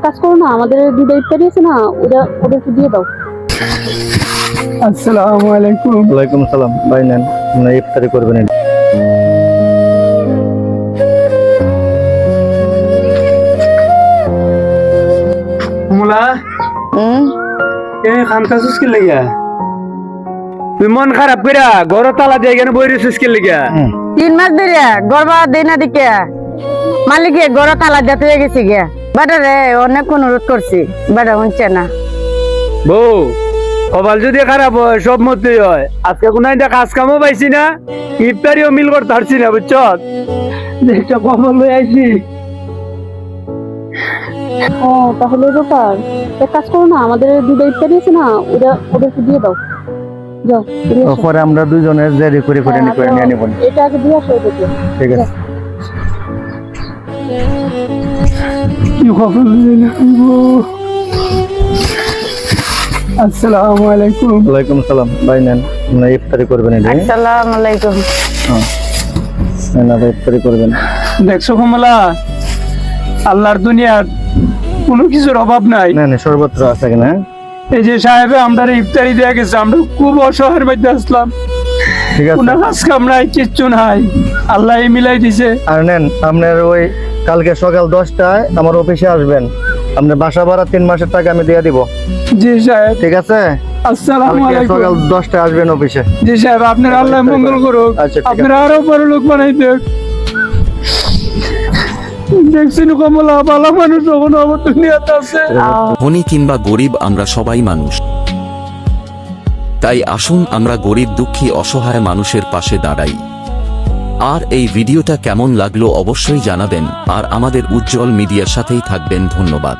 কাজ করো না, আমাদের দুটো ইফতারি আছে না, ওদেরকে দিয়ে দাও। আসসালামু আলাইকুম। ওয়ালাইকুম আসসালাম। ভাই নেন, আপনারা ইফতারি করবেন। মুলা খানকাছিস কি লেগা? তুই মন খারাপ কইরা ঘর তালা দিয়ে এখানে বই রইছিস কি লেগা? 3 মাস ধরে গড়বা দেই না দিকে মালিকে গড় তালা দিতে গেছি গে। বাড়ারে অনেক অনুরোধ করছি, বাড়া শুনছে না। বউ কপাল যদি খারাপ হয় সব মতই হয়। আজকে কোনো একটা কাজ কামও পাইছি না, ইফতারিও মিল করতে পারছি না, বুঝছ? একটা কপাল লই আইছি। ও তাহলে ব্যাপার, এক কাজ করো না, আমাদের দুটো ইফতারি আছে না, ওদেরকে দিয়ে দাও। যাও দিয়ে আসো। পরে আমরা দুইজনে জেরি করে করে নিয়ে নেব। এটা আগে দিয়ে আসো ওদেরকে। ঠিক আছে। কি কপাল লইলাম গো। আসসালামু আলাইকুম। ওয়ালাইকুম আসসালাম। ভাই নেন, আপনারা ইফতারি করবেন। আসসালামু আলাইকুম। ভাই ইফতারি করবেন। দেখছো কমলা, আল্লাহর দুনিয়ার কোনো কিছুর অভাব নাই। না না, সর্বত্র আছে কিনা? এই যে সাহেবে আমরা ইফতারি দেয়া গেছে, আমরা খুব অসহায়ের মধ্যে আসলাম। ঠিক আছে। কোনো কাজ কাম নাই, কিচ্ছু নাই, আল্লাহ মিলাই দিছে। আর নেন, আপনার ওই কালকে সকাল 10টায় আমার অফিসে আসবেন। আপনার বাসা ভাড়া 3 মাসের টাকা আমি দিয়ে দিব। জি সাহেব। ঠিক আছে। আসসালামু কালকে আলাইকুম। সকাল 10টায় আসবেন অফিসে। জি সাহেব, আপনার আল্লাহ মঙ্গল করুক। আচ্ছা, ঠিক আছে। আপনার আরো বড় লোক বানাই দেখ। দেখছেন কমলা, ভালো মানুষ কখনো আমার দুনিয়াতে আছে। ধনী কিংবা গরিব, আমরা সবাই মানুষ। তাই আসুন আমরা গরিব, দুঃখী, অসহায় মানুষের পাশে দাঁড়াই। আর এই ভিডিওটা কেমন লাগলো অবশ্যই জানাবেন, আর আমাদের উজ্জ্বল মিডিয়ার সাথেই থাকবেন। ধন্যবাদ।